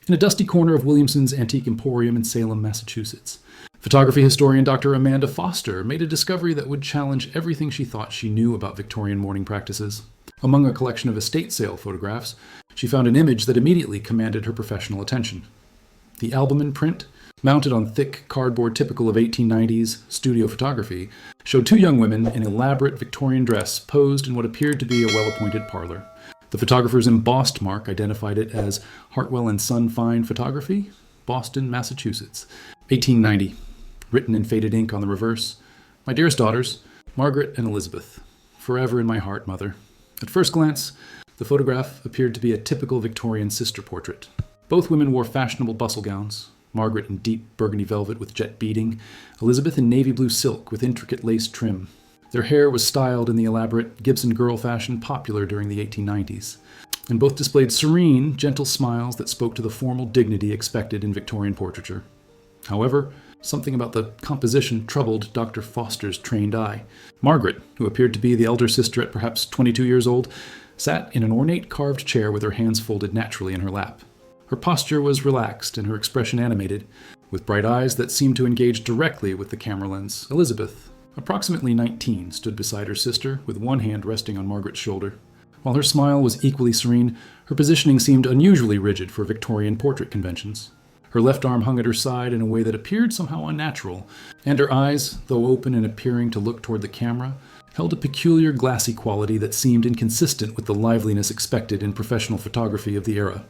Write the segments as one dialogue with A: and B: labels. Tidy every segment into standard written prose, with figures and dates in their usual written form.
A: in a dusty corner of Williamson's Antique Emporium in Salem, Massachusetts. Photography historian Dr. Amanda Foster made a discovery that would challenge everything she thought she knew about Victorian mourning practices. Among a collection of estate sale photographs, she found an image that immediately commanded her professional attention. The albumen print, mounted on thick cardboard typical of 1890s studio photography, showed two young women in elaborate Victorian dress posed in what appeared to be a well-appointed parlor. The photographer's embossed mark identified it as Hartwell and Son Fine Photography, Boston, Massachusetts, 1890. Written in faded ink on the reverse, "My dearest daughters, Margaret and Elizabeth, forever in my heart, Mother." At first glance, the photograph appeared to be a typical Victorian sister portrait. Both women wore fashionable bustle gowns, Margaret in deep burgundy velvet with jet beading, Elizabeth in navy blue silk with intricate lace trim. Their hair was styled in the elaborate Gibson girl fashion popular during the 1890s, and both displayed serene, gentle smiles that spoke to the formal dignity expected in Victorian portraiture. However, something about the composition troubled Dr. Foster's trained eye. Margaret, who appeared to be the elder sister at perhaps 22 years old, sat in an ornate carved chair with her hands folded naturally in her lap. Her posture was relaxed and her expression animated, with bright eyes that seemed to engage directly with the camera lens. Elizabeth, approximately 19, stood beside her sister, with one hand resting on Margaret's shoulder. While her smile was equally serene, her positioning seemed unusually rigid for Victorian portrait conventions. Her left arm hung at her side in a way that appeared somehow unnatural, and her eyes, though open and appearing to look toward the camera, held a peculiar glassy quality that seemed inconsistent with the liveliness expected in professional photography of the era.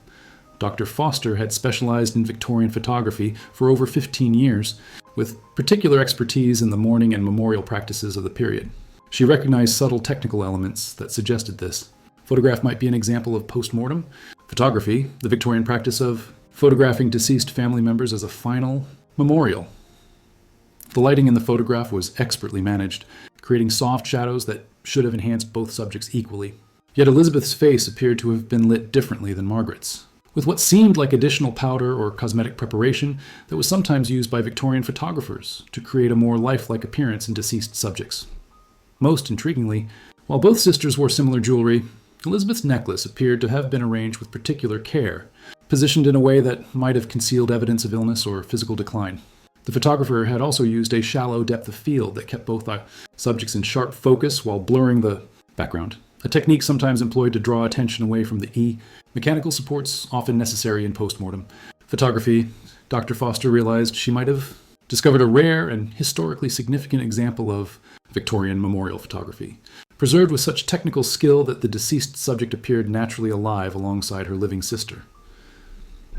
A: Dr. Foster had specialized in Victorian photography for over 15 years, with particular expertise in the mourning and memorial practices of the period. She recognized subtle technical elements that suggested this. Photograph might be an example of post-mortem photography, the Victorian practice of photographing deceased family members as a final memorial. The lighting in the photograph was expertly managed, creating soft shadows that should have enhanced both subjects equally. Yet Elizabeth's face appeared to have been lit differently than Margaret's, with what seemed like additional powder or cosmetic preparation that was sometimes used by Victorian photographers to create a more lifelike appearance in deceased subjects. Most intriguingly, while both sisters wore similar jewelry, Elizabeth's necklace appeared to have been arranged with particular care, positioned in a way that might have concealed evidence of illness or physical decline. The photographer had also used a shallow depth of field that kept both subjects in sharp focus while blurring the background, a technique sometimes employed to draw attention away from the mechanical supports often necessary in postmortem photography. Dr. Foster realized she might have discovered a rare and historically significant example of Victorian memorial photography, preserved with such technical skill that the deceased subject appeared naturally alive alongside her living sister.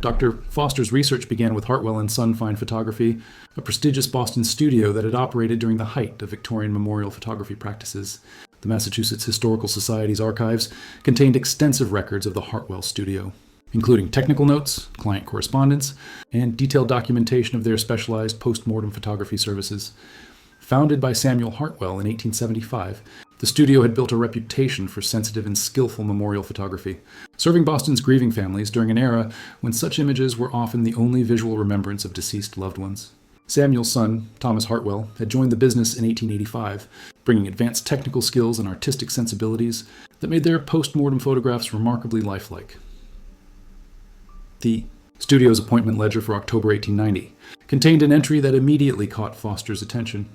A: Dr. Foster's research began with Hartwell and Son Fine Photography, a prestigious Boston studio that had operated during the height of Victorian memorial photography practices. The Massachusetts Historical Society's archives contained extensive records of the Hartwell studio, including technical notes, client correspondence, and detailed documentation of their specialized post-mortem photography services. Founded by Samuel Hartwell in 1875, the studio had built a reputation for sensitive and skillful memorial photography, serving Boston's grieving families during an era when such images were often the only visual remembrance of deceased loved ones. Samuel's son, Thomas Hartwell, had joined the business in 1885, bringing advanced technical skills and artistic sensibilities that made their post-mortem photographs remarkably lifelike. The studio's appointment ledger for October 1890 contained an entry that immediately caught Foster's attention.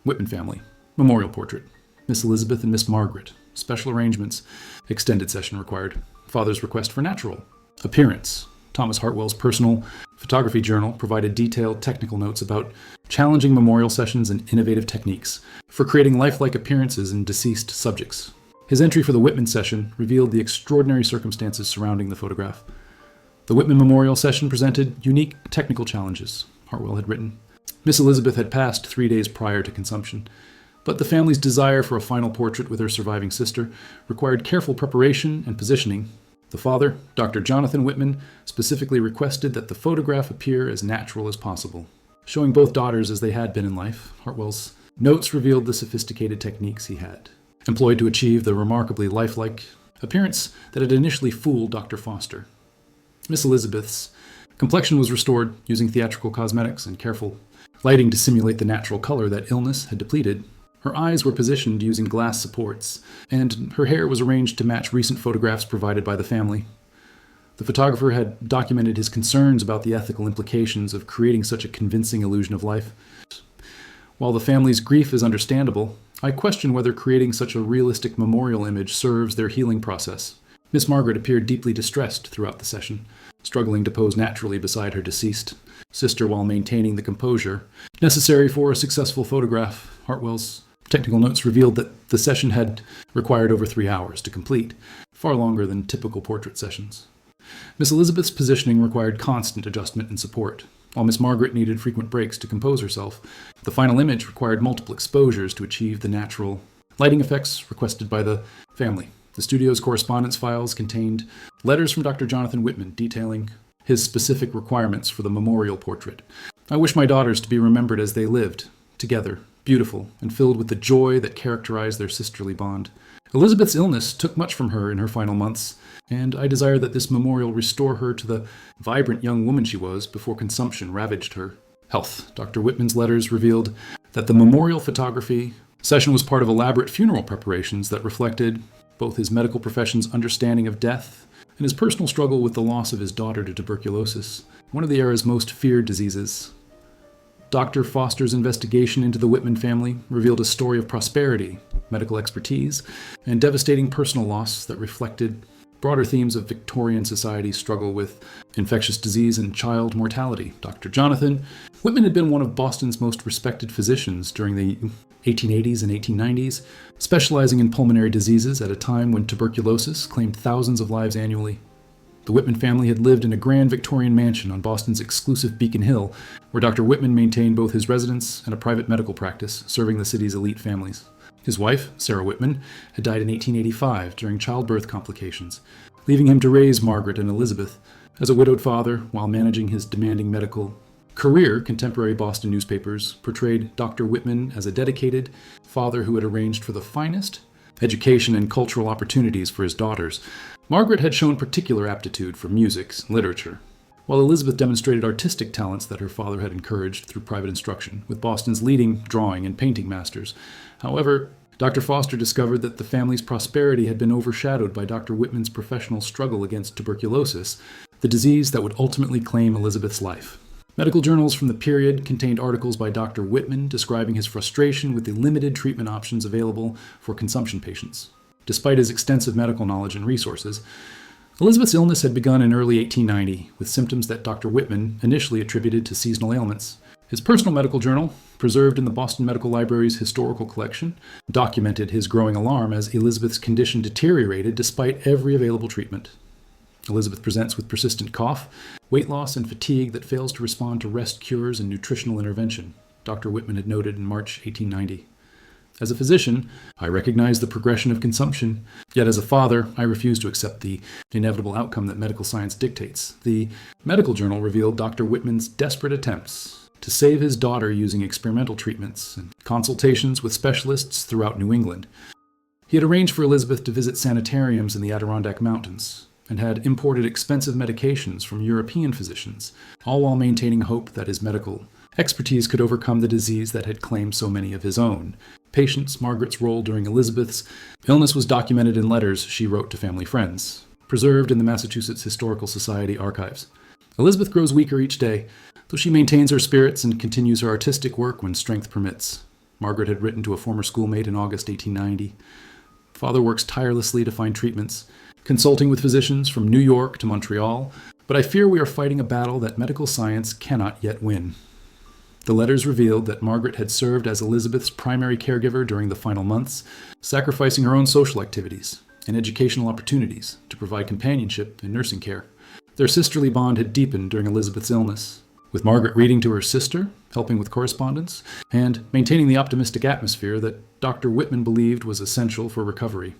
A: Whitman family, memorial portrait. Miss Elizabeth and Miss Margaret, special arrangements, extended session required. Father's request for natural. Appearance. Thomas Hartwell's personal photography journal provided detailed technical notes about challenging memorial sessions and innovative techniques for creating lifelike appearances in deceased subjects. His entry for the Whitman session revealed the extraordinary circumstances surrounding the photograph. The Whitman memorial session presented unique technical challenges, Hartwell had written. Miss Elizabeth had passed 3 days prior to consumption, but the family's desire for a final portrait with her surviving sister required careful preparation and positioning. The father, Dr. Jonathan Whitman, specifically requested that the photograph appear as natural as possible. Showing both daughters as they had been in life, Hartwell's notes revealed the sophisticated techniques he had employed to achieve the remarkably lifelike appearance that had initially fooled Dr. Foster. Miss Elizabeth's complexion was restored using theatrical cosmetics and careful lighting to simulate the natural color that illness had depleted. Her eyes were positioned using glass supports, and her hair was arranged to match recent photographs provided by the family. The The photographer had documented his concerns about the ethical implications of creating such a convincing illusion of life. While the family's grief is understandable, I question whether creating such a realistic memorial image serves their healing process. Miss Margaret appeared deeply distressed throughout the session, struggling to pose naturally beside her deceased sister while maintaining the composure necessary for a successful photograph. Hartwell's technical notes revealed that the session had required over 3 hours to complete, far longer than typical portrait sessions. Miss Elizabeth's positioning required constant adjustment and support, while Miss Margaret needed frequent breaks to compose herself. The final image required multiple exposures to achieve the natural lighting effects requested by the family. The studio's correspondence files contained letters from Dr. Jonathan Whitman detailing his specific requirements for the memorial portrait. I wish my daughters to be remembered as they lived, together, beautiful, and filled with the joy that characterized their sisterly bond. Elizabeth's illness took much from her in her final months, and I desire that this memorial restore her to the vibrant young woman she was before consumption ravaged her health. Dr. Whitman's letters revealed that the memorial photography session was part of elaborate funeral preparations that reflected both his medical profession's understanding of death and his personal struggle with the loss of his daughter to tuberculosis, one of the era's most feared diseases. Dr. Foster's investigation into the Whitman family revealed a story of prosperity, medical expertise, and devastating personal loss that reflected broader themes of Victorian society's struggle with infectious disease and child mortality. Dr. Jonathan Whitman had been one of Boston's most respected physicians during the 1880s and 1890s, specializing in pulmonary diseases at a time when tuberculosis claimed thousands of lives annually. The Whitman family had lived in a grand Victorian mansion on Boston's exclusive Beacon Hill, where Dr. Whitman maintained both his residence and a private medical practice, serving the city's elite families. His wife, Sarah Whitman, had died in 1885 during childbirth complications, leaving him to raise Margaret and Elizabeth. As a widowed father, while managing his demanding medical career, contemporary Boston newspapers portrayed Dr. Whitman as a dedicated father who had arranged for the finest education and cultural opportunities for his daughters. Margaret had shown particular aptitude for music and literature, while Elizabeth demonstrated artistic talents that her father had encouraged through private instruction with Boston's leading drawing and painting masters. However, Dr. Foster discovered that the family's prosperity had been overshadowed by Dr. Whitman's professional struggle against tuberculosis, the disease that would ultimately claim Elizabeth's life. Medical journals from the period contained articles by Dr. Whitman describing his frustration with the limited treatment options available for consumption patients. Despite his extensive medical knowledge and resources, Elizabeth's illness had begun in early 1890, with symptoms that Dr. Whitman initially attributed to seasonal ailments. His personal medical journal, preserved in the Boston Medical Library's historical collection, documented his growing alarm as Elizabeth's condition deteriorated despite every available treatment. Elizabeth presents with persistent cough, weight loss, and fatigue that fails to respond to rest cures and nutritional intervention, Dr. Whitman had noted in March 1890. As a physician, I recognize the progression of consumption, yet as a father, I refuse to accept the inevitable outcome that medical science dictates. The medical journal revealed Dr. Whitman's desperate attempts to save his daughter using experimental treatments and consultations with specialists throughout New England. He had arranged for Elizabeth to visit sanitariums in the Adirondack Mountains and had imported expensive medications from European physicians, all while maintaining hope that his medical expertise could overcome the disease that had claimed so many of his own. Patience, Margaret's role during Elizabeth's illness was documented in letters she wrote to family friends, preserved in the Massachusetts Historical Society archives. Elizabeth grows weaker each day, though she maintains her spirits and continues her artistic work when strength permits. Margaret had written to a former schoolmate in August 1890. Father works tirelessly to find treatments, consulting with physicians from New York to Montreal, but I fear we are fighting a battle that medical science cannot yet win. The letters revealed that Margaret had served as Elizabeth's primary caregiver during the final months, sacrificing her own social activities and educational opportunities to provide companionship and nursing care. Their sisterly bond had deepened during Elizabeth's illness, with Margaret reading to her sister, helping with correspondence, and maintaining the optimistic atmosphere that Dr. Whitman believed was essential for recovery.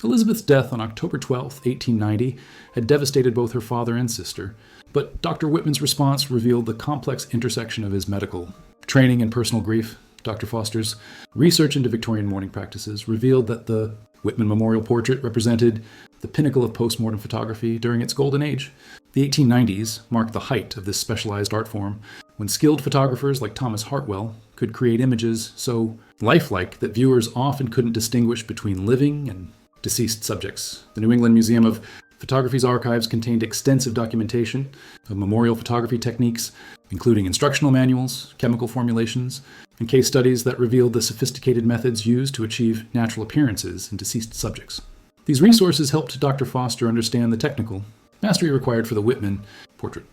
A: Elizabeth's death on October 12, 1890, had devastated both her father and sister, but Dr. Whitman's response revealed the complex intersection of his medical training and personal grief. Dr. Foster's research into Victorian mourning practices revealed that the Whitman memorial portrait represented the pinnacle of postmortem photography during its golden age. The 1890s marked the height of this specialized art form, when skilled photographers like Thomas Hartwell could create images so lifelike that viewers often couldn't distinguish between living and deceased subjects. The New England Museum of Photography's archives contained extensive documentation of memorial photography techniques, including instructional manuals, chemical formulations, and case studies that revealed the sophisticated methods used to achieve natural appearances in deceased subjects. These resources helped Dr. Foster understand the technical mastery required for the Whitman portrait.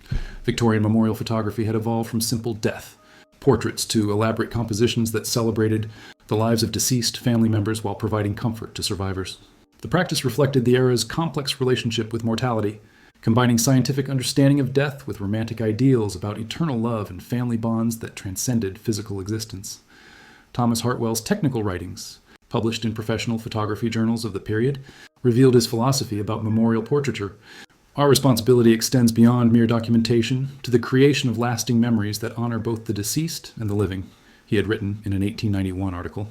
A: Victorian memorial photography had evolved from simple death portraits to elaborate compositions that celebrated the lives of deceased family members while providing comfort to survivors. The practice reflected the era's complex relationship with mortality, combining scientific understanding of death with romantic ideals about eternal love and family bonds that transcended physical existence. Thomas Hartwell's technical writings, published in professional photography journals of the period, revealed his philosophy about memorial portraiture. Our responsibility extends beyond mere documentation to the creation of lasting memories that honor both the deceased and the living, he had written in an 1891 article.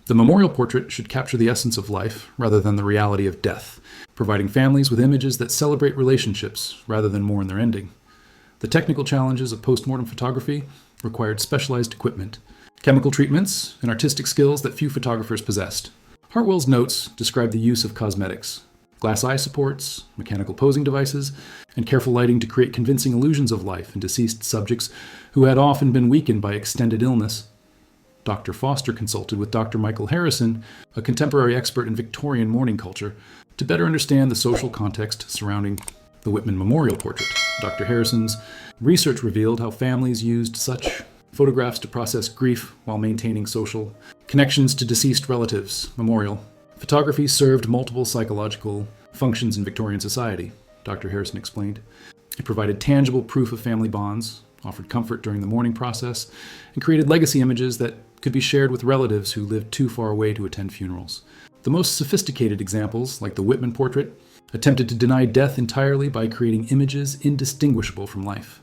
A: The memorial portrait should capture the essence of life rather than the reality of death, providing families with images that celebrate relationships rather than mourn their ending. The technical challenges of postmortem photography required specialized equipment, chemical treatments, and artistic skills that few photographers possessed. Hartwell's notes describe the use of cosmetics, glass eye supports, mechanical posing devices, and careful lighting to create convincing illusions of life in deceased subjects who had often been weakened by extended illness. Dr. Foster consulted with Dr. Michael Harrison, a contemporary expert in Victorian mourning culture, to better understand the social context surrounding the Whitman memorial portrait. Dr. Harrison's research revealed how families used such photographs to process grief while maintaining social connections to deceased relatives. Memorial photography served multiple psychological functions in Victorian society, Dr. Harrison explained. It provided tangible proof of family bonds, offered comfort during the mourning process, and created legacy images that could be shared with relatives who lived too far away to attend funerals. The most sophisticated examples, like the Whitman portrait, attempted to deny death entirely by creating images indistinguishable from life.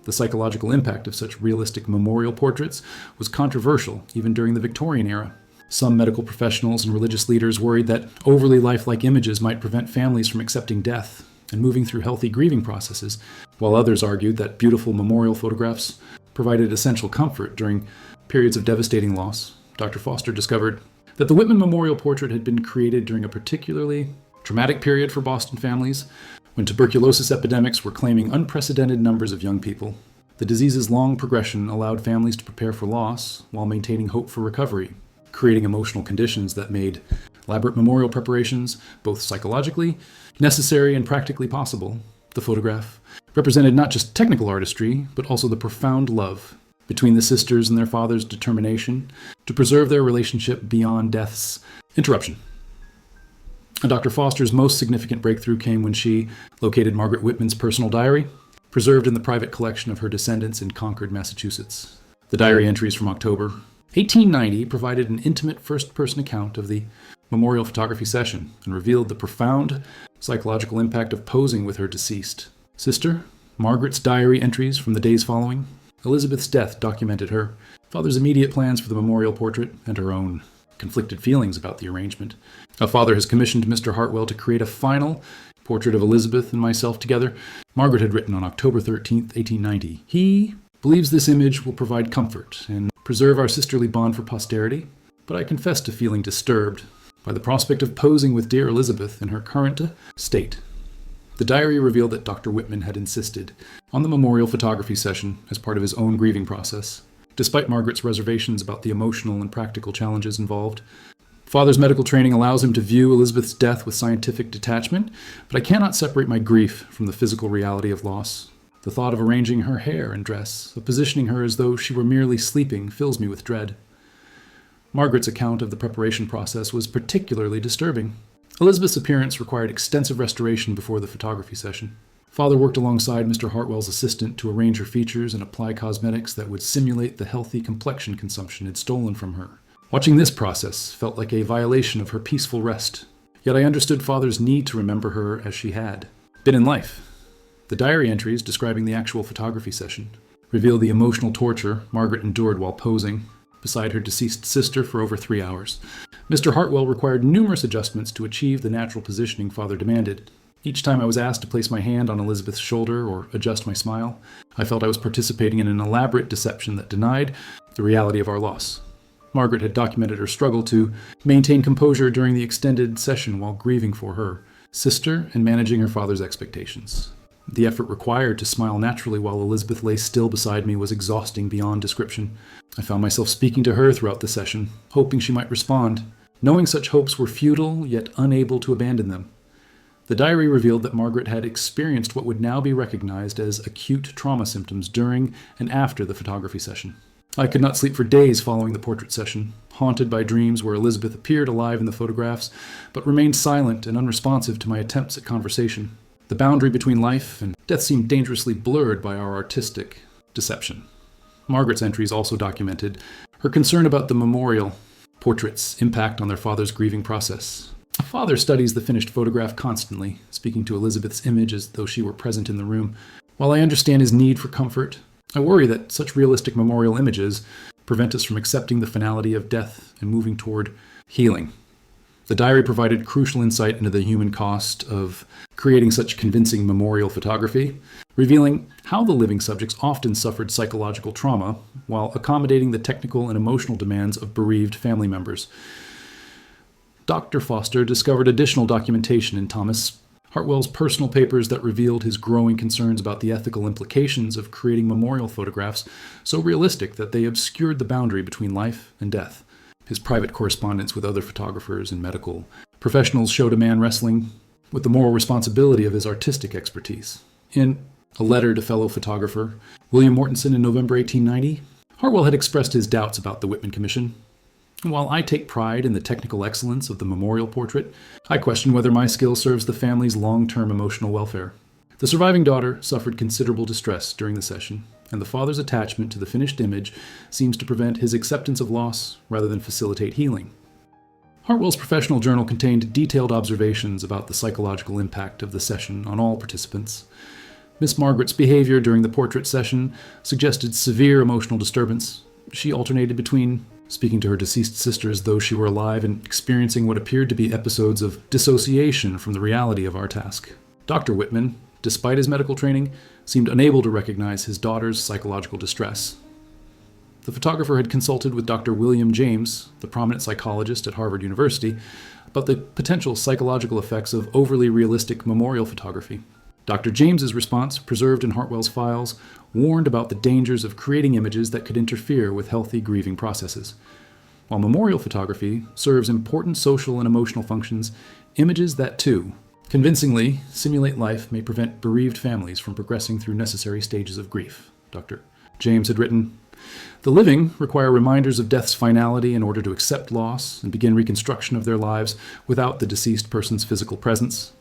A: The psychological impact of such realistic memorial portraits was controversial even during the Victorian era. Some medical professionals and religious leaders worried that overly lifelike images might prevent families from accepting death and moving through healthy grieving processes, while others argued that beautiful memorial photographs provided essential comfort during periods of devastating loss. Dr. Foster discovered that the Whitman memorial portrait had been created during a particularly traumatic period for Boston families, when tuberculosis epidemics were claiming unprecedented numbers of young people. The disease's long progression allowed families to prepare for loss while maintaining hope for recovery, creating emotional conditions that made elaborate memorial preparations both psychologically necessary and practically possible. The photograph represented not just technical artistry, but also the profound love between the sisters and their father's determination to preserve their relationship beyond death's interruption. Dr. Foster's most significant breakthrough came when she located Margaret Whitman's personal diary, preserved in the private collection of her descendants in Concord, Massachusetts. The diary entries from October 1890 provided an intimate first-person account of the memorial photography session and revealed the profound psychological impact of posing with her deceased sister. Margaret's diary entries from the days following Elizabeth's death documented her father's immediate plans for the memorial portrait and her own conflicted feelings about the arrangement. A father has commissioned Mr. Hartwell to create a final portrait of Elizabeth and myself together. Margaret had written on October 13th, 1890, "He believes this image will provide comfort and preserve our sisterly bond for posterity, but I confess to feeling disturbed by the prospect of posing with dear Elizabeth in her current state." The diary revealed that Dr. Whitman had insisted on the memorial photography session as part of his own grieving process. Despite Margaret's reservations about the emotional and practical challenges involved, Father's medical training allows him to view Elizabeth's death with scientific detachment, but I cannot separate my grief from the physical reality of loss. The thought of arranging her hair and dress, of positioning her as though she were merely sleeping, fills me with dread. Margaret's account of the preparation process was particularly disturbing. Elizabeth's appearance required extensive restoration before the photography session. Father worked alongside Mr. Hartwell's assistant to arrange her features and apply cosmetics that would simulate the healthy complexion consumption he'd stolen from her. Watching this process felt like a violation of her peaceful rest, yet I understood Father's need to remember her as she had been in life. The diary entries describing the actual photography session reveal the emotional torture Margaret endured while posing beside her deceased sister for over 3 hours. Mr. Hartwell required numerous adjustments to achieve the natural positioning Father demanded. Each time I was asked to place my hand on Elizabeth's shoulder or adjust my smile, I felt I was participating in an elaborate deception that denied the reality of our loss. Margaret had documented her struggle to maintain composure during the extended session while grieving for her sister, and managing her father's expectations. The effort required to smile naturally while Elizabeth lay still beside me was exhausting beyond description. I found myself speaking to her throughout the session, hoping she might respond, knowing such hopes were futile, yet unable to abandon them. The diary revealed that Margaret had experienced what would now be recognized as acute trauma symptoms during and after the photography session. I could not sleep for days following the portrait session, haunted by dreams where Elizabeth appeared alive in the photographs, but remained silent and unresponsive to my attempts at conversation. The boundary between life and death seemed dangerously blurred by our artistic deception. Margaret's entries also documented her concern about the memorial portraits' impact on their father's grieving process. A father studies the finished photograph constantly, speaking to Elizabeth's image as though she were present in the room. While I understand his need for comfort, I worry that such realistic memorial images prevent us from accepting the finality of death and moving toward healing. The diary provided crucial insight into the human cost of creating such convincing memorial photography, revealing how the living subjects often suffered psychological trauma while accommodating the technical and emotional demands of bereaved family members. Dr. Foster discovered additional documentation in Thomas Hartwell's personal papers that revealed his growing concerns about the ethical implications of creating memorial photographs so realistic that they obscured the boundary between life and death. His private correspondence with other photographers and medical professionals showed a man wrestling with the moral responsibility of his artistic expertise. In a letter to fellow photographer William Mortensen in November 1890, Hartwell had expressed his doubts about the Whitman Commission. While I take pride in the technical excellence of the memorial portrait, I question whether my skill serves the family's long-term emotional welfare. The surviving daughter suffered considerable distress during the session, and the father's attachment to the finished image seems to prevent his acceptance of loss rather than facilitate healing. Hartwell's professional journal contained detailed observations about the psychological impact of the session on all participants. Miss Margaret's behavior during the portrait session suggested severe emotional disturbance. She alternated between speaking to her deceased sister as though she were alive and experiencing what appeared to be episodes of dissociation from the reality of our task. Dr. Whitman, despite his medical training, seemed unable to recognize his daughter's psychological distress. The photographer had consulted with Dr. William James, the prominent psychologist at Harvard University, about the potential psychological effects of overly realistic memorial photography. Dr. James's response, preserved in Hartwell's files, warned about the dangers of creating images that could interfere with healthy grieving processes. While memorial photography serves important social and emotional functions, images that, too, convincingly simulate life may prevent bereaved families from progressing through necessary stages of grief. Dr. James had written, "The living require reminders of death's finality in order to accept loss and begin reconstruction of their lives without the deceased person's physical presence."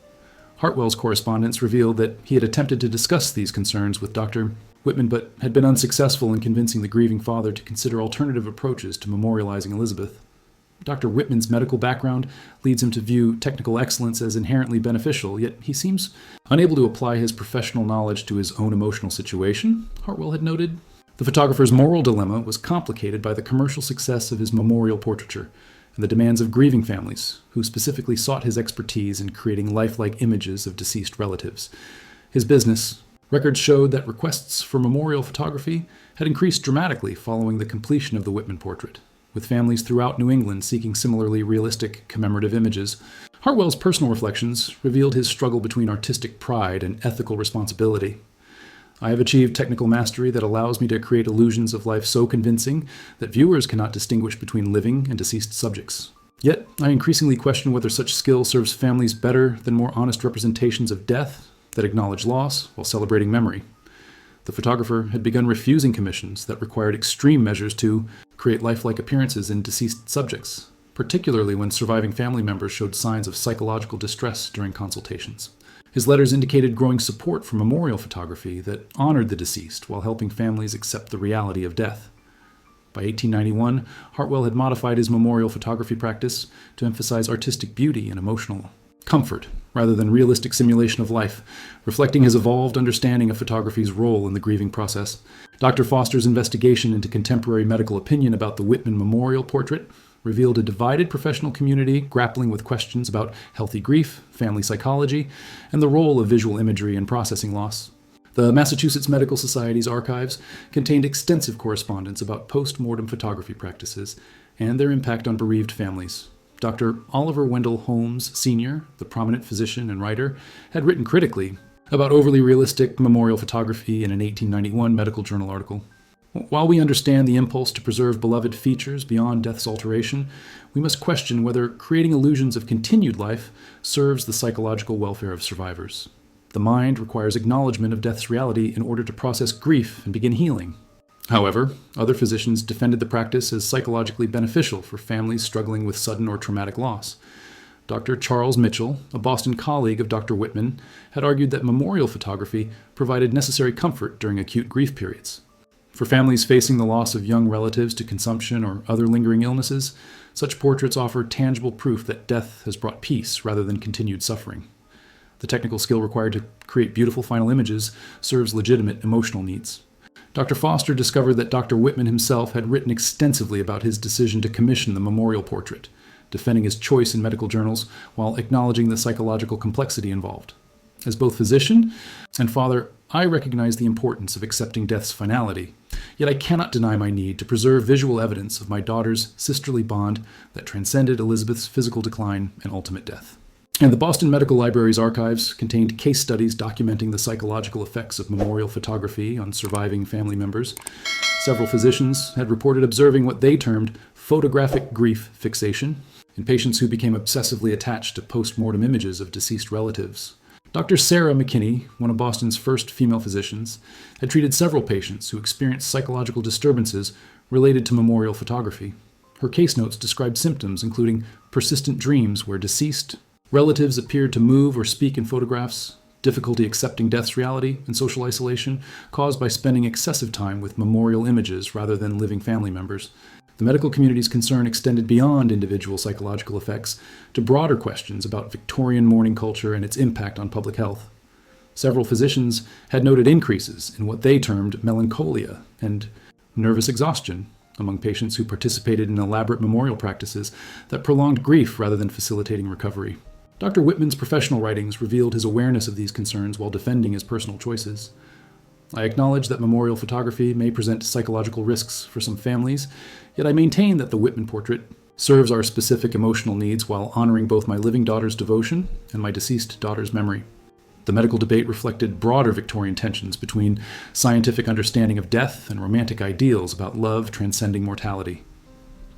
A: Hartwell's correspondence revealed that he had attempted to discuss these concerns with Dr. Whitman, but had been unsuccessful in convincing the grieving father to consider alternative approaches to memorializing Elizabeth. Dr. Whitman's medical background leads him to view technical excellence as inherently beneficial, yet he seems unable to apply his professional knowledge to his own emotional situation, Hartwell had noted. The photographer's moral dilemma was complicated by the commercial success of his memorial portraiture and the demands of grieving families, who specifically sought his expertise in creating lifelike images of deceased relatives. His business records showed that requests for memorial photography had increased dramatically following the completion of the Whitman portrait, with families throughout New England seeking similarly realistic commemorative images. Hartwell's personal reflections revealed his struggle between artistic pride and ethical responsibility. "I have achieved technical mastery that allows me to create illusions of life so convincing that viewers cannot distinguish between living and deceased subjects. Yet, I increasingly question whether such skill serves families better than more honest representations of death that acknowledge loss while celebrating memory." The photographer had begun refusing commissions that required extreme measures to create lifelike appearances in deceased subjects, particularly when surviving family members showed signs of psychological distress during consultations. His letters indicated growing support for memorial photography that honored the deceased while helping families accept the reality of death. By 1891, Hartwell had modified his memorial photography practice to emphasize artistic beauty and emotional comfort rather than realistic simulation of life, reflecting his evolved understanding of photography's role in the grieving process. Dr. Foster's investigation into contemporary medical opinion about the Whitman memorial portrait revealed a divided professional community grappling with questions about healthy grief, family psychology, and the role of visual imagery in processing loss. The Massachusetts Medical Society's archives contained extensive correspondence about post-mortem photography practices and their impact on bereaved families. Dr. Oliver Wendell Holmes, Sr., the prominent physician and writer, had written critically about overly realistic memorial photography in an 1891 medical journal article. While we understand the impulse to preserve beloved features beyond death's alteration, we must question whether creating illusions of continued life serves the psychological welfare of survivors. The mind requires acknowledgement of death's reality in order to process grief and begin healing. However, other physicians defended the practice as psychologically beneficial for families struggling with sudden or traumatic loss. Dr. Charles Mitchell, a Boston colleague of Dr. Whitman, had argued that memorial photography provided necessary comfort during acute grief periods. For families facing the loss of young relatives to consumption or other lingering illnesses, such portraits offer tangible proof that death has brought peace rather than continued suffering. The technical skill required to create beautiful final images serves legitimate emotional needs. Dr. Foster discovered that Dr. Whitman himself had written extensively about his decision to commission the memorial portrait, defending his choice in medical journals while acknowledging the psychological complexity involved. As both physician and father, I recognize the importance of accepting death's finality, yet I cannot deny my need to preserve visual evidence of my daughter's sisterly bond that transcended Elizabeth's physical decline and ultimate death. And the Boston Medical Library's archives contained case studies documenting the psychological effects of memorial photography on surviving family members. Several physicians had reported observing what they termed photographic grief fixation in patients who became obsessively attached to post-mortem images of deceased relatives. Dr. Sarah McKinney, one of Boston's first female physicians, had treated several patients who experienced psychological disturbances related to memorial photography. Her case notes described symptoms including persistent dreams where deceased relatives appeared to move or speak in photographs, difficulty accepting death's reality, and social isolation caused by spending excessive time with memorial images rather than living family members. The medical community's concern extended beyond individual psychological effects to broader questions about Victorian mourning culture and its impact on public health. Several physicians had noted increases in what they termed melancholia and nervous exhaustion among patients who participated in elaborate memorial practices that prolonged grief rather than facilitating recovery. Dr. Whitman's professional writings revealed his awareness of these concerns while defending his personal choices. I acknowledge that memorial photography may present psychological risks for some families, yet I maintain that the Whitman portrait serves our specific emotional needs while honoring both my living daughter's devotion and my deceased daughter's memory. The medical debate reflected broader Victorian tensions between scientific understanding of death and romantic ideals about love transcending mortality.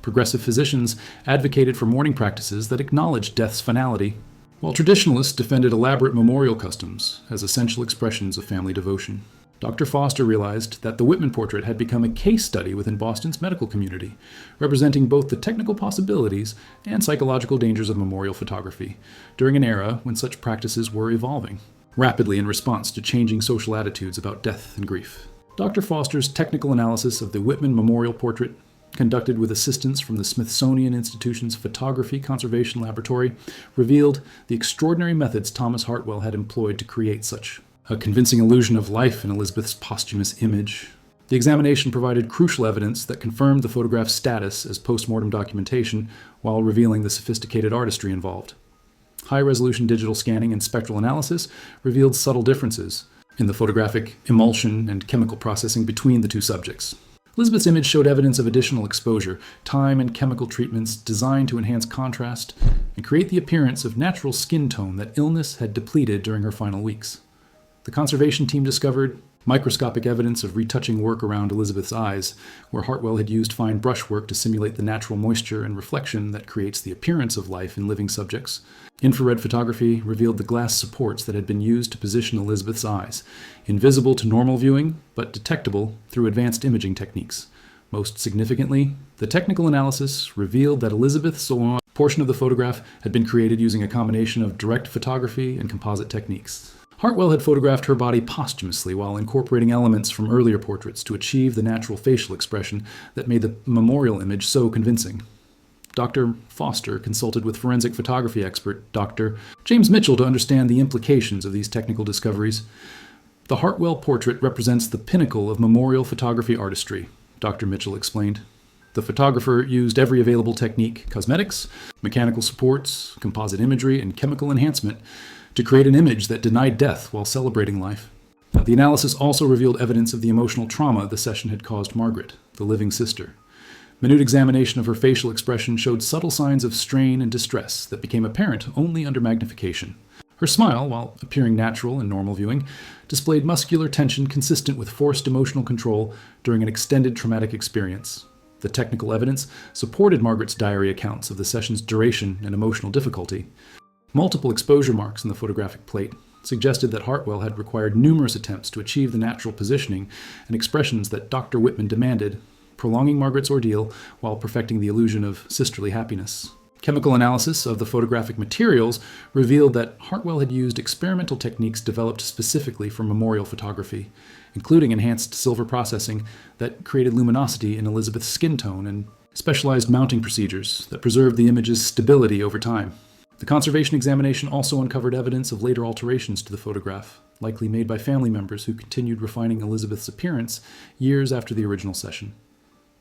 A: Progressive physicians advocated for mourning practices that acknowledged death's finality, while traditionalists defended elaborate memorial customs as essential expressions of family devotion. Dr. Foster realized that the Whitman portrait had become a case study within Boston's medical community, representing both the technical possibilities and psychological dangers of memorial photography during an era when such practices were evolving rapidly in response to changing social attitudes about death and grief. Dr. Foster's technical analysis of the Whitman memorial portrait, conducted with assistance from the Smithsonian Institution's Photography Conservation Laboratory, revealed the extraordinary methods Thomas Hartwell had employed to create such a convincing illusion of life in Elizabeth's posthumous image. The examination provided crucial evidence that confirmed the photograph's status as post-mortem documentation while revealing the sophisticated artistry involved. High-resolution digital scanning and spectral analysis revealed subtle differences in the photographic emulsion and chemical processing between the two subjects. Elizabeth's image showed evidence of additional exposure, time and chemical treatments designed to enhance contrast and create the appearance of natural skin tone that illness had depleted during her final weeks. The conservation team discovered microscopic evidence of retouching work around Elizabeth's eyes, where Hartwell had used fine brushwork to simulate the natural moisture and reflection that creates the appearance of life in living subjects. Infrared photography revealed the glass supports that had been used to position Elizabeth's eyes, invisible to normal viewing, but detectable through advanced imaging techniques. Most significantly, the technical analysis revealed that Elizabeth's portion of the photograph had been created using a combination of direct photography and composite techniques. Hartwell had photographed her body posthumously while incorporating elements from earlier portraits to achieve the natural facial expression that made the memorial image so convincing. Dr. Foster consulted with forensic photography expert Dr. James Mitchell to understand the implications of these technical discoveries. The Hartwell portrait represents the pinnacle of memorial photography artistry, Dr. Mitchell explained. The photographer used every available technique, cosmetics, mechanical supports, composite imagery, and chemical enhancement to create an image that denied death while celebrating life. The analysis also revealed evidence of the emotional trauma the session had caused Margaret, the living sister. Minute examination of her facial expression showed subtle signs of strain and distress that became apparent only under magnification. Her smile, while appearing natural in normal viewing, displayed muscular tension consistent with forced emotional control during an extended traumatic experience. The technical evidence supported Margaret's diary accounts of the session's duration and emotional difficulty. Multiple exposure marks in the photographic plate suggested that Hartwell had required numerous attempts to achieve the natural positioning and expressions that Dr. Whitman demanded, prolonging Margaret's ordeal while perfecting the illusion of sisterly happiness. Chemical analysis of the photographic materials revealed that Hartwell had used experimental techniques developed specifically for memorial photography, including enhanced silver processing that created luminosity in Elizabeth's skin tone and specialized mounting procedures that preserved the image's stability over time. The conservation examination also uncovered evidence of later alterations to the photograph, likely made by family members who continued refining Elizabeth's appearance years after the original session.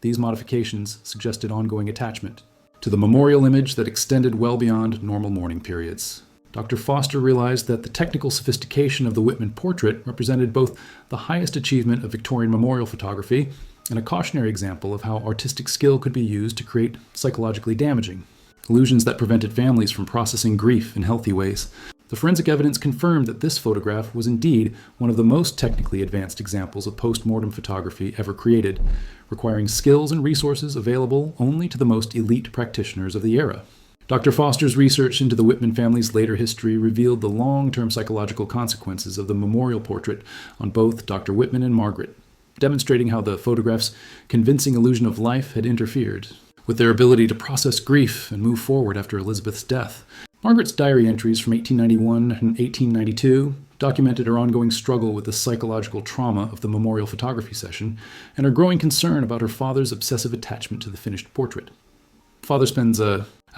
A: These modifications suggested ongoing attachment to the memorial image that extended well beyond normal mourning periods. Dr. Foster realized that the technical sophistication of the Whitman portrait represented both the highest achievement of Victorian memorial photography and a cautionary example of how artistic skill could be used to create psychologically damaging illusions that prevented families from processing grief in healthy ways. The forensic evidence confirmed that this photograph was indeed one of the most technically advanced examples of post-mortem photography ever created, requiring skills and resources available only to the most elite practitioners of the era. Dr. Foster's research into the Whitman family's later history revealed the long-term psychological consequences of the memorial portrait on both Dr. Whitman and Margaret, demonstrating how the photograph's convincing illusion of life had interfered with their ability to process grief and move forward after Elizabeth's death. Margaret's diary entries from 1891 and 1892 documented her ongoing struggle with the psychological trauma of the memorial photography session and her growing concern about her father's obsessive attachment to the finished portrait. Father spends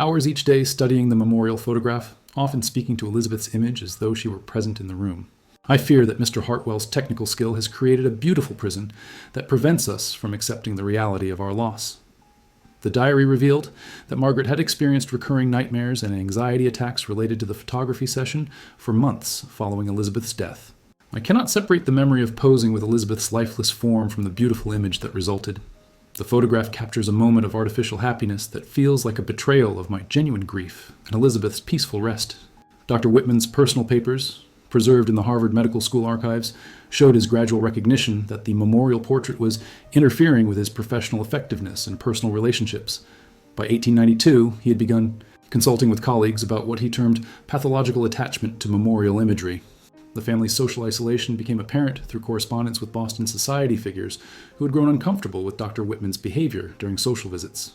A: hours each day studying the memorial photograph, often speaking to Elizabeth's image as though she were present in the room. I fear that Mr. Hartwell's technical skill has created a beautiful prison that prevents us from accepting the reality of our loss. The diary revealed that Margaret had experienced recurring nightmares and anxiety attacks related to the photography session for months following Elizabeth's death. I cannot separate the memory of posing with Elizabeth's lifeless form from the beautiful image that resulted. The photograph captures a moment of artificial happiness that feels like a betrayal of my genuine grief and Elizabeth's peaceful rest. Dr. Whitman's personal papers, preserved in the Harvard Medical School archives, showed his gradual recognition that the memorial portrait was interfering with his professional effectiveness and personal relationships. By 1892, he had begun consulting with colleagues about what he termed pathological attachment to memorial imagery. The family's social isolation became apparent through correspondence with Boston society figures who had grown uncomfortable with Dr. Whitman's behavior during social visits.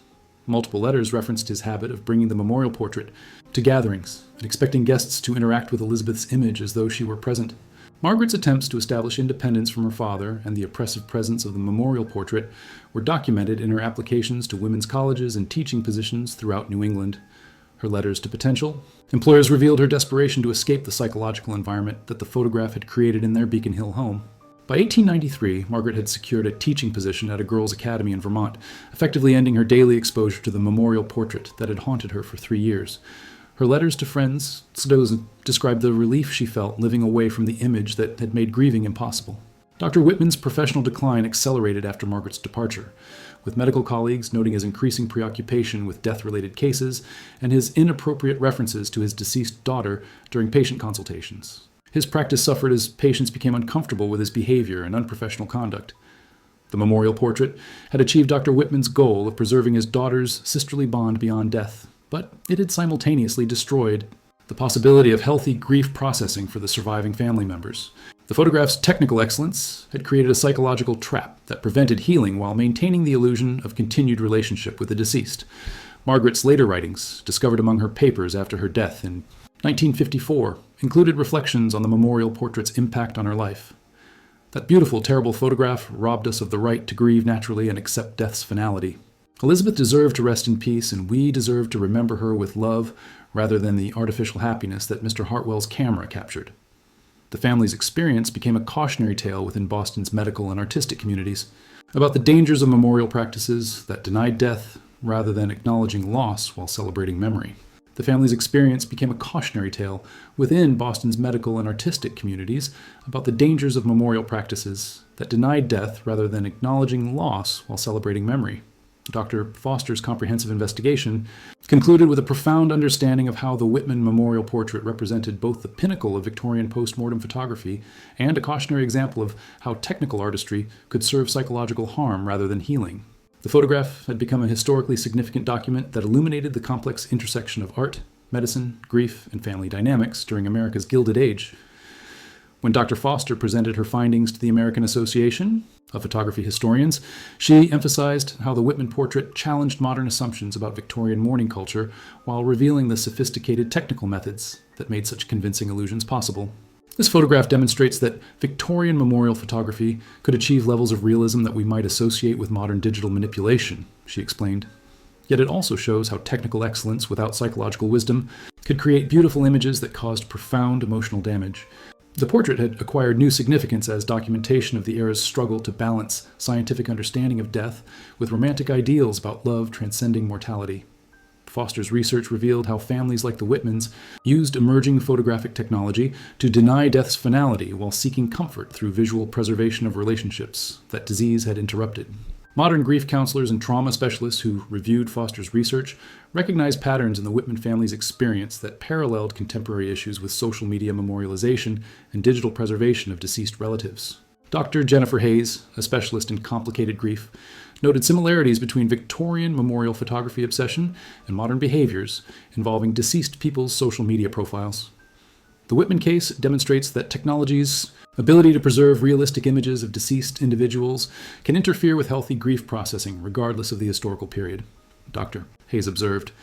A: Multiple letters referenced his habit of bringing the memorial portrait to gatherings and expecting guests to interact with Elizabeth's image as though she were present. Margaret's attempts to establish independence from her father and the oppressive presence of the memorial portrait were documented in her applications to women's colleges and teaching positions throughout New England. Her letters to potential employers revealed her desperation to escape the psychological environment that the photograph had created in their Beacon Hill home. By 1893, Margaret had secured a teaching position at a girls' academy in Vermont, effectively ending her daily exposure to the memorial portrait that had haunted her for 3 years. Her letters to friends described the relief she felt living away from the image that had made grieving impossible. Dr. Whitman's professional decline accelerated after Margaret's departure, with medical colleagues noting his increasing preoccupation with death-related cases and his inappropriate references to his deceased daughter during patient consultations. His practice suffered as patients became uncomfortable with his behavior and unprofessional conduct. The memorial portrait had achieved Dr. Whitman's goal of preserving his daughter's sisterly bond beyond death, but it had simultaneously destroyed the possibility of healthy grief processing for the surviving family members. The photograph's technical excellence had created a psychological trap that prevented healing while maintaining the illusion of continued relationship with the deceased. Margaret's later writings, discovered among her papers after her death in 1954, included reflections on the memorial portrait's impact on her life. That beautiful, terrible photograph robbed us of the right to grieve naturally and accept death's finality. Elizabeth deserved to rest in peace, and we deserve to remember her with love rather than the artificial happiness that Mr. Hartwell's camera captured. The family's experience became a cautionary tale within Boston's medical and artistic communities about the dangers of memorial practices that denied death rather than acknowledging loss while celebrating memory. The family's experience became a cautionary tale within Boston's medical and artistic communities about the dangers of memorial practices that denied death rather than acknowledging loss while celebrating memory. Dr. Foster's comprehensive investigation concluded with a profound understanding of how the Whitman memorial portrait represented both the pinnacle of Victorian postmortem photography and a cautionary example of how technical artistry could serve psychological harm rather than healing. The photograph had become a historically significant document that illuminated the complex intersection of art, medicine, grief, and family dynamics during America's Gilded Age. When Dr. Foster presented her findings to the American Association of Photography Historians, she emphasized how the Whitman portrait challenged modern assumptions about Victorian mourning culture while revealing the sophisticated technical methods that made such convincing illusions possible. This photograph demonstrates that Victorian memorial photography could achieve levels of realism that we might associate with modern digital manipulation, she explained. Yet it also shows how technical excellence without psychological wisdom could create beautiful images that caused profound emotional damage. The portrait had acquired new significance as documentation of the era's struggle to balance scientific understanding of death with romantic ideals about love transcending mortality. Foster's research revealed how families like the Whitmans used emerging photographic technology to deny death's finality while seeking comfort through visual preservation of relationships that disease had interrupted. Modern grief counselors and trauma specialists who reviewed Foster's research recognized patterns in the Whitman family's experience that paralleled contemporary issues with social media memorialization and digital preservation of deceased relatives. Dr. Jennifer Hayes, a specialist in complicated grief, noted similarities between Victorian memorial photography obsession and modern behaviors involving deceased people's social media profiles. The Whitman case demonstrates that technology's ability to preserve realistic images of deceased individuals can interfere with healthy grief processing, regardless of the historical period, Dr. Hayes observed.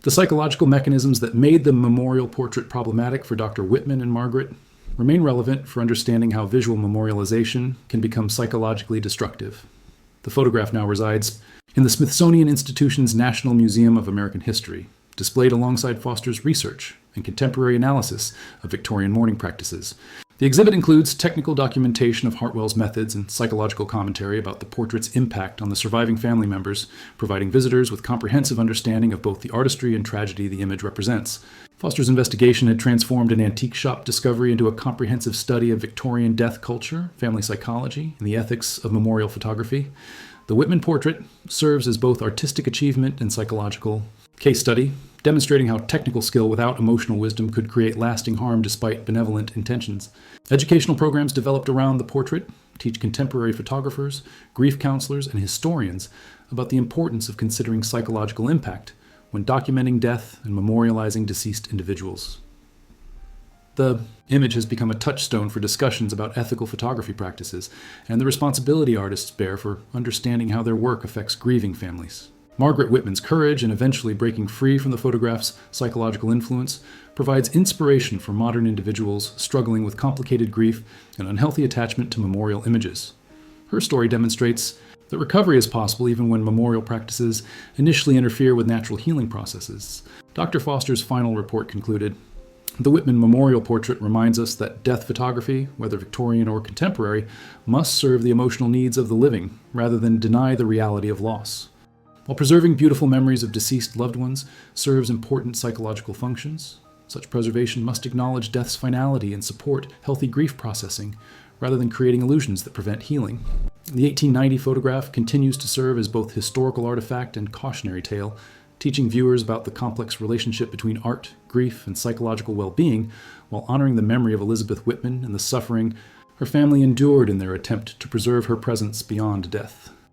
A: The psychological mechanisms that made the memorial portrait problematic for Dr. Whitman and Margaret remain relevant for understanding how visual memorialization can become psychologically destructive. The photograph now resides in the Smithsonian Institution's National Museum of American History, displayed alongside Foster's research and contemporary analysis of Victorian mourning practices. The exhibit includes technical documentation of Hartwell's methods and psychological commentary about the portrait's impact on the surviving family members, providing visitors with comprehensive understanding of both the artistry and tragedy the image represents. Foster's investigation had transformed an antique shop discovery into a comprehensive study of Victorian death culture, family psychology, and the ethics of memorial photography. The Whitman portrait serves as both artistic achievement and psychological case study, demonstrating how technical skill without emotional wisdom could create lasting harm despite benevolent intentions. Educational programs developed around the portrait teach contemporary photographers, grief counselors, and historians about the importance of considering psychological impact when documenting death and memorializing deceased individuals. The image has become a touchstone for discussions about ethical photography practices and the responsibility artists bear for understanding how their work affects grieving families. Margaret Whitman's courage in eventually breaking free from the photograph's psychological influence provides inspiration for modern individuals struggling with complicated grief and unhealthy attachment to memorial images. Her story demonstrates that recovery is possible even when memorial practices initially interfere with natural healing processes. Dr. Foster's final report concluded, "The Whitman memorial portrait reminds us that death photography, whether Victorian or contemporary, must serve the emotional needs of the living rather than deny the reality of loss. While preserving beautiful memories of deceased loved ones serves important psychological functions, such preservation must acknowledge death's finality and support healthy grief processing, rather than creating illusions that prevent healing." The 1890 photograph continues to serve as both historical artifact and cautionary tale, teaching viewers about the complex relationship between art, grief, and psychological well-being, while honoring the memory of Elizabeth Whitman and the suffering her family endured in their attempt to preserve her presence beyond death.